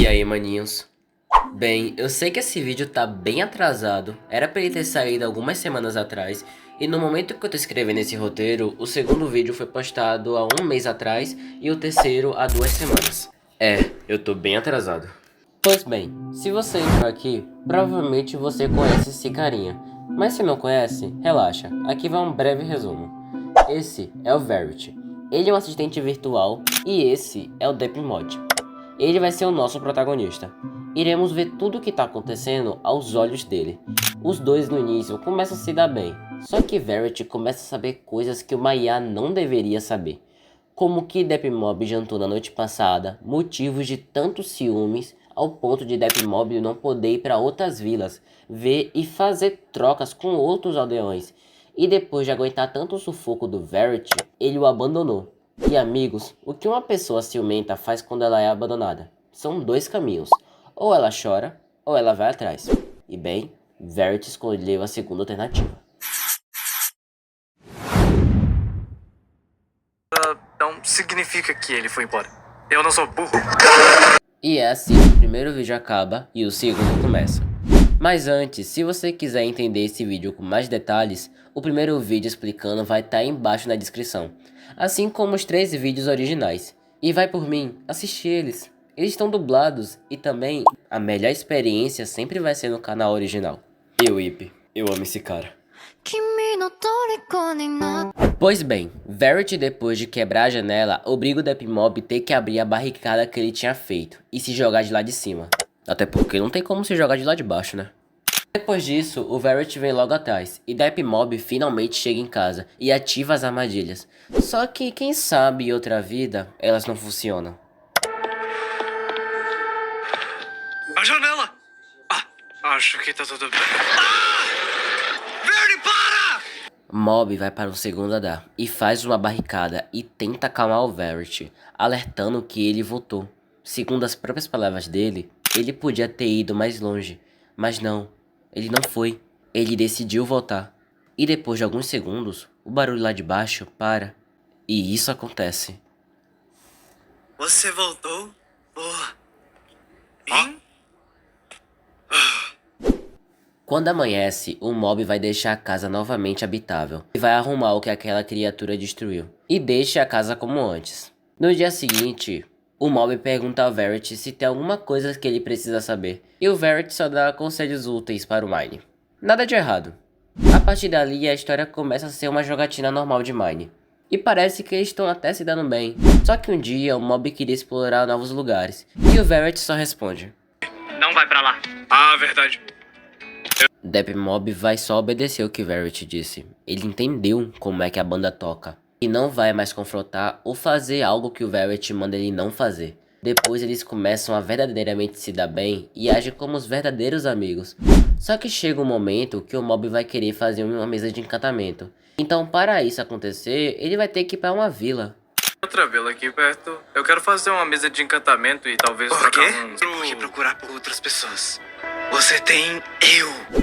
E aí, maninhos? Bem, eu sei que esse vídeo tá bem atrasado, era pra ele ter saído algumas semanas atrás, e no momento que eu tô escrevendo esse roteiro, o segundo vídeo foi postado há um mês atrás e o terceiro há 2 semanas. Eu tô bem atrasado. Pois bem, se você entrou aqui, provavelmente você conhece esse carinha, mas se não conhece, relaxa, aqui vai um breve resumo. Esse é o Verity, ele é um assistente virtual e esse é o Depmod. Ele vai ser o nosso protagonista. Iremos ver tudo o que está acontecendo aos olhos dele. Os dois no início começam a se dar bem, só que Verity começa a saber coisas que o Maya não deveria saber. Como que Depmob jantou na noite passada, motivos de tantos ciúmes, ao ponto de Depmob não poder ir para outras vilas, ver e fazer trocas com outros aldeões. E depois de aguentar tanto sufoco do Verity, ele o abandonou. E amigos, o que uma pessoa ciumenta faz quando ela é abandonada? São 2 caminhos, ou ela chora, ou ela vai atrás. E bem, Verity escolheu a segunda alternativa. Não significa que ele foi embora. Eu não sou burro. E é assim que o primeiro vídeo acaba e o segundo começa. Mas antes, se você quiser entender esse vídeo com mais detalhes, o primeiro vídeo explicando vai estar embaixo na descrição, assim como os 3 vídeos originais. E vai por mim, assistir eles. Eles estão dublados e também a melhor experiência sempre vai ser no canal original. Eu, Ip, eu amo esse cara. Pois bem, Verity, depois de quebrar a janela, obriga o Depmob a ter que abrir a barricada que ele tinha feito e se jogar de lá de cima. Até porque não tem como se jogar de lá de baixo, né? Depois disso, o Verity vem logo atrás, e Depmob finalmente chega em casa e ativa as armadilhas. Só que, quem sabe em outra vida, elas não funcionam. A janela! Acho que tá tudo bem. Verde, para! Mob vai para o segundo andar e faz uma barricada e tenta acalmar o Verity, alertando que ele voltou. Segundo as próprias palavras dele, ele podia ter ido mais longe, mas não, ele não foi. Ele decidiu voltar. E depois de alguns segundos, o barulho lá de baixo para, e isso acontece. Você voltou? Quando amanhece, o Mob vai deixar a casa novamente habitável e vai arrumar o que aquela criatura destruiu, e deixa a casa como antes. No dia seguinte, o Mob pergunta ao Verity se tem alguma coisa que ele precisa saber, e o Verity só dá conselhos úteis para o Mine. Nada de errado. A partir dali, a história começa a ser uma jogatina normal de Mine, e parece que eles estão até se dando bem. Só que um dia, o Mob queria explorar novos lugares, e o Verity só responde: Não vai pra lá. Verdade. Depmob vai só obedecer o que Verity disse. Ele entendeu como é que a banda toca e não vai mais confrontar ou fazer algo que o Verity manda ele não fazer. Depois eles começam a verdadeiramente se dar bem e agem como os verdadeiros amigos. Só que chega um momento que o Mob vai querer fazer uma mesa de encantamento. Então, para isso acontecer, ele vai ter que ir para uma vila. Outra vila aqui perto. Eu quero fazer uma mesa de encantamento e talvez trocar uns... Por que procurar por outras pessoas? Você tem eu.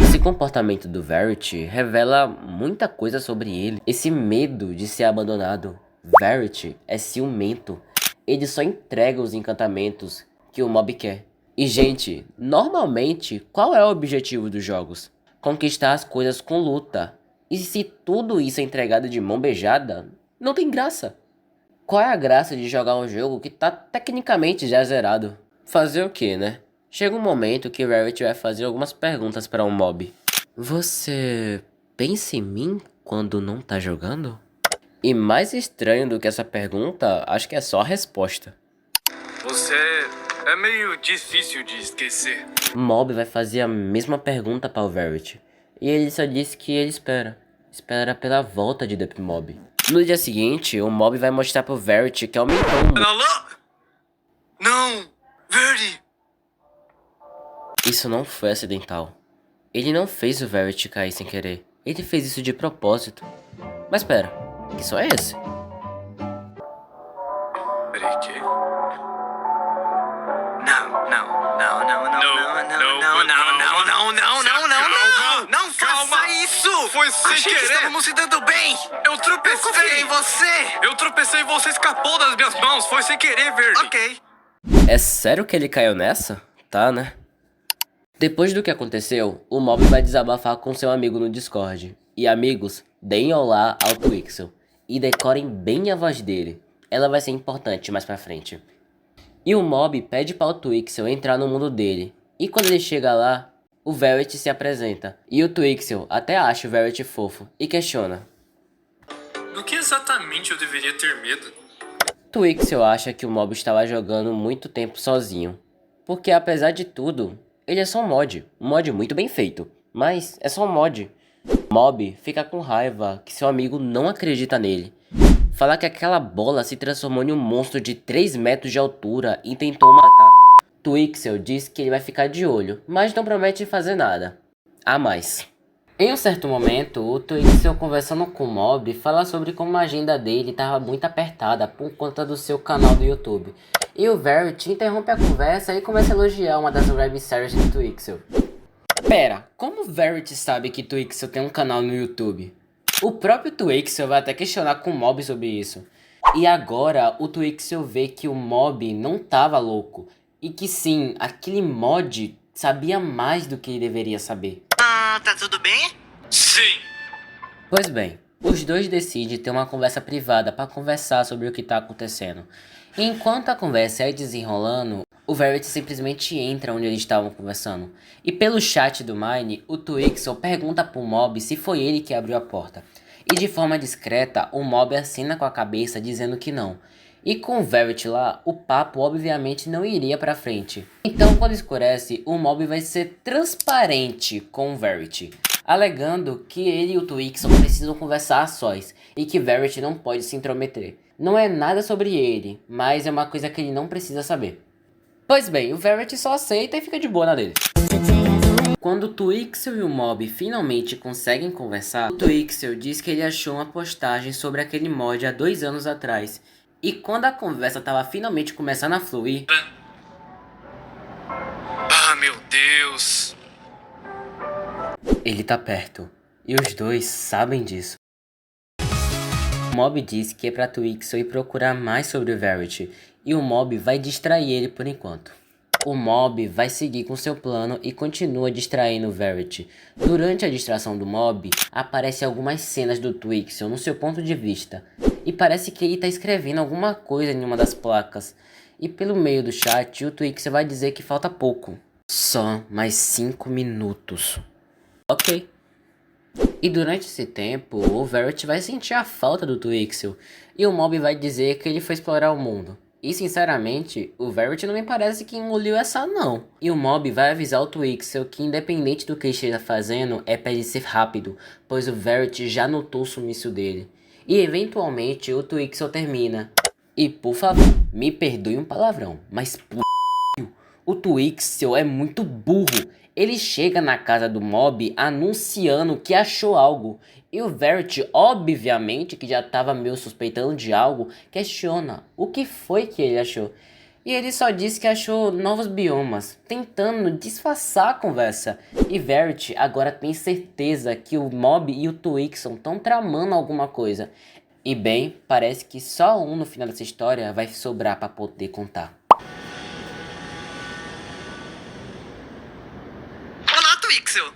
Esse comportamento do Verity revela muita coisa sobre ele. Esse medo de ser abandonado. Verity é ciumento. Ele só entrega os encantamentos que o Mob quer. E gente, normalmente, qual é o objetivo dos jogos? Conquistar as coisas com luta. E se tudo isso é entregado de mão beijada, não tem graça. Qual é a graça de jogar um jogo que tá tecnicamente já zerado? Fazer o que, né? Chega um momento que Verity vai fazer algumas perguntas para um Mob. Você pensa em mim quando não tá jogando? E mais estranho do que essa pergunta, acho que é só a resposta. Você é meio difícil de esquecer. Mob vai fazer a mesma pergunta para o Verity. E ele só disse que ele espera. Espera pela volta de Depmob. No dia seguinte, o Mob vai mostrar pro Verity que aumentou muito. Alô? Não! Verde! Isso não foi acidental. Ele não fez o Verity cair sem querer. Ele fez isso de propósito. Mas pera, que som é esse? Peraí, que? Não faça isso! Foi sem Achei que querer! estávamos se dando bem! Eu tropecei! Eu confiei em você! Eu tropecei e você escapou das minhas mãos! Foi sem querer, Verde! Ok. É sério que ele caiu nessa? Tá, né? Depois do que aconteceu, o Mob vai desabafar com seu amigo no Discord. E amigos, deem olá ao Twixel e decorem bem a voz dele. Ela vai ser importante mais pra frente. E o Mob pede para o Twixel entrar no mundo dele. E quando ele chega lá, o Verity se apresenta. E o Twixel até acha o Verity fofo e questiona. Do que exatamente eu deveria ter medo? Twixel acha que o Mob estava jogando muito tempo sozinho. Porque apesar de tudo, ele é só um mod muito bem feito. Mas é só um mod. Mob fica com raiva que seu amigo não acredita nele. Fala que aquela bola se transformou em um monstro de 3 metros de altura e tentou matar. Twixel diz que ele vai ficar de olho, mas não promete fazer nada a mais. Em um certo momento, o Twixel conversando com o Mob fala sobre como a agenda dele estava muito apertada por conta do seu canal do YouTube. E o Verity interrompe a conversa e começa a elogiar uma das webséries do Twixel. Pera, como o Verity sabe que Twixel tem um canal no YouTube? O próprio Twixel vai até questionar com o Mob sobre isso. E agora o Twixel vê que o Mob não tava louco. E que sim, aquele mod sabia mais do que ele deveria saber. Tá tudo bem? Sim! Pois bem, os dois decidem ter uma conversa privada para conversar sobre o que tá acontecendo. E enquanto a conversa é desenrolando, o Verity simplesmente entra onde eles estavam conversando. E pelo chat do Mine, o Twixel pergunta pro Mob se foi ele que abriu a porta. E de forma discreta, o Mob assina com a cabeça dizendo que não. E com o Verity lá, o papo obviamente não iria pra frente. Então quando escurece, o Mob vai ser transparente com o Verity, alegando que ele e o Twixel precisam conversar a sós e que Verity não pode se intrometer. Não é nada sobre ele, mas é uma coisa que ele não precisa saber. Pois bem, o Verity só aceita e fica de boa na dele. Quando o Twixel e o Mob finalmente conseguem conversar, o Twixel diz que ele achou uma postagem sobre aquele mod há 2 anos atrás. E quando a conversa estava finalmente começando a fluir... Ah, meu Deus! Ele tá perto. E os dois sabem disso. O Mob diz que é pra Twixel ir procurar mais sobre o Verity. E o Mob vai distrair ele por enquanto. O Mob vai seguir com seu plano e continua distraindo o Verity. Durante a distração do Mob, aparecem algumas cenas do Twixel no seu ponto de vista. E parece que ele tá escrevendo alguma coisa em uma das placas. E pelo meio do chat, o Twixel vai dizer que falta pouco. Só mais 5 minutos. Ok. E durante esse tempo, o Verity vai sentir a falta do Twixel. E o Mob vai dizer que ele foi explorar o mundo. E sinceramente, o Verity não me parece que engoliu essa não. E o Mob vai avisar o Twixel que independente do que ele esteja fazendo, é pra ele ser rápido, pois o Verity já notou o sumiço dele. E eventualmente o Twixel termina. E por favor, me perdoe um palavrão, mas o Twixel é muito burro. Ele chega na casa do Mob anunciando que achou algo. E o Verity, obviamente, que já estava meio suspeitando de algo, questiona o que foi que ele achou. E ele só disse que achou novos biomas, tentando disfarçar a conversa. E Verity agora tem certeza que o Mob e o Twixel estão tramando alguma coisa. E bem, parece que só um no final dessa história vai sobrar para poder contar. Olá, Twixel!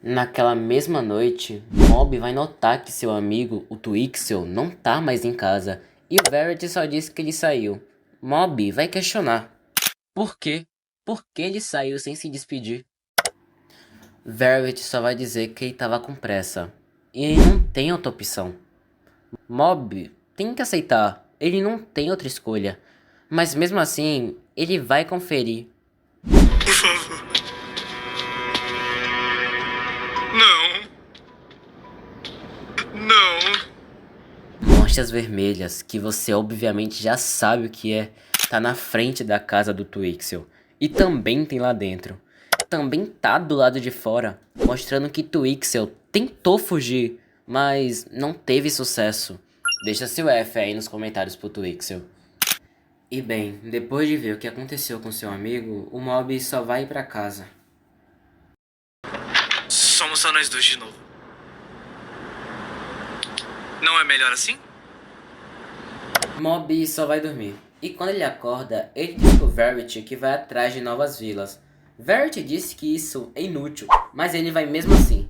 Naquela mesma noite, Mob vai notar que seu amigo, o Twixel, não tá mais em casa. E o Verity só disse que ele saiu. Mob vai questionar. Por quê? Por que ele saiu sem se despedir? Verity só vai dizer que ele tava com pressa. E ele não tem outra opção. Mob tem que aceitar. Ele não tem outra escolha. Mas mesmo assim, ele vai conferir. Por favor. Não. Não. Manchas vermelhas, que você obviamente já sabe o que é, tá na frente da casa do Twixel. E também tem lá dentro. Também tá do lado de fora, mostrando que Twixel tentou fugir, mas não teve sucesso. Deixa seu F aí nos comentários pro Twixel. E bem, depois de ver o que aconteceu com seu amigo, o Mob só vai ir pra casa. Somos só nós dois de novo. Não é melhor assim? Mob só vai dormir. E quando ele acorda, ele diz pro Verity que vai atrás de novas vilas. Verity disse que isso é inútil, mas ele vai mesmo assim.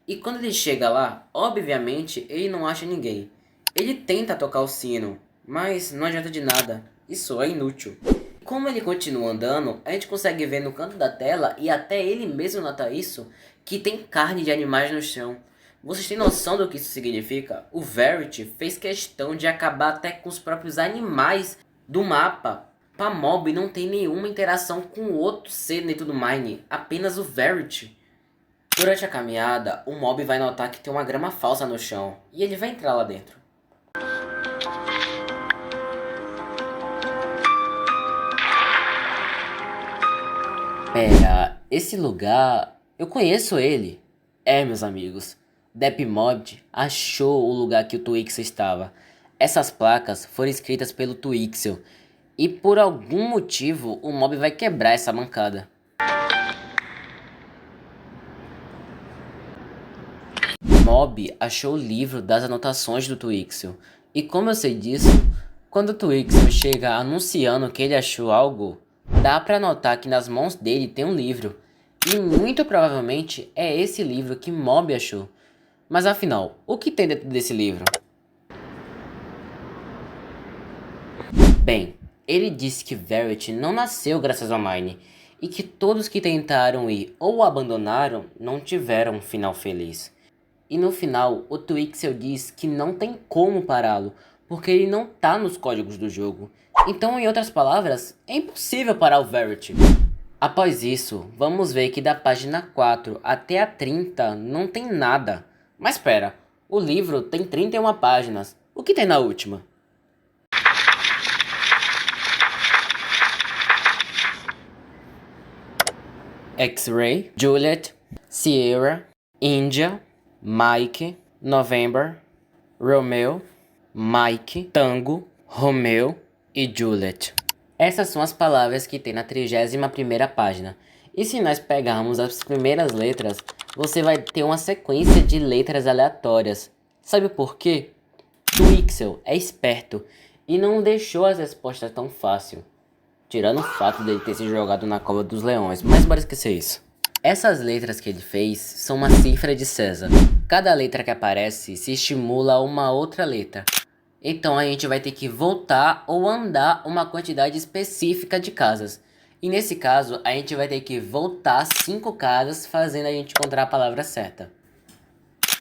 E quando ele chega lá, obviamente ele não acha ninguém. Ele tenta tocar o sino, mas não adianta de nada. Isso é inútil. Como ele continua andando, a gente consegue ver no canto da tela, e até ele mesmo nota isso, que tem carne de animais no chão. Vocês têm noção do que isso significa? O Verity fez questão de acabar até com os próprios animais do mapa. Pra Mob não tem nenhuma interação com outro ser dentro do Mine, apenas o Verity. Durante a caminhada, o Mob vai notar que tem uma grama falsa no chão, e ele vai entrar lá dentro. Pera, esse lugar... eu conheço ele. É, meus amigos, Depmod achou o lugar que o Twixel estava. Essas placas foram escritas pelo Twixel, e por algum motivo o Mob vai quebrar essa mancada. Mob achou o livro das anotações do Twixel, e como eu sei disso, quando o Twixel chega anunciando que ele achou algo, dá pra notar que nas mãos dele tem um livro, e muito provavelmente é esse livro que Mob achou. Mas afinal, o que tem dentro desse livro? Bem, ele disse que Verity não nasceu graças ao Mine, e que todos que tentaram ir ou abandonaram não tiveram um final feliz. E no final, o Twixel diz que não tem como pará-lo, porque ele não tá nos códigos do jogo. Então, em outras palavras, é impossível parar o Verity. Após isso, vamos ver que da página 4 até a 30 não tem nada. Mas espera, o livro tem 31 páginas. O que tem na última? X-Ray, Juliet, Sierra, India, Mike, November, Romeo, Mike, Tango, Romeo e Juliet. Essas são as palavras que tem na 31ª página. E se nós pegarmos as primeiras letras, você vai ter uma sequência de letras aleatórias. Sabe por quê? Twixel é esperto e não deixou as respostas tão fácil. Tirando o fato dele ter se jogado na cova dos leões, mas bora esquecer isso. Essas letras que ele fez são uma cifra de César. Cada letra que aparece se estimula a uma outra letra. Então a gente vai ter que voltar ou andar uma quantidade específica de casas. E nesse caso, a gente vai ter que voltar 5 casas, fazendo a gente encontrar a palavra certa.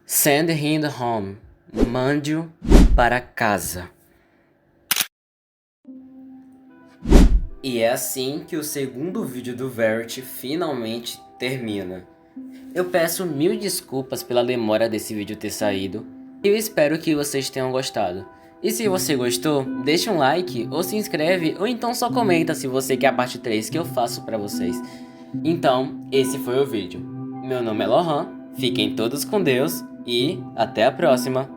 Send him home. Mande-o para casa. E é assim que o segundo vídeo do Verity finalmente termina. Eu peço 1000 desculpas pela demora desse vídeo ter saído. E eu espero que vocês tenham gostado. E se você gostou, deixa um like, ou se inscreve, ou então só comenta se você quer a parte 3 que eu faço pra vocês. Então, esse foi o vídeo. Meu nome é Lohan, fiquem todos com Deus e até a próxima!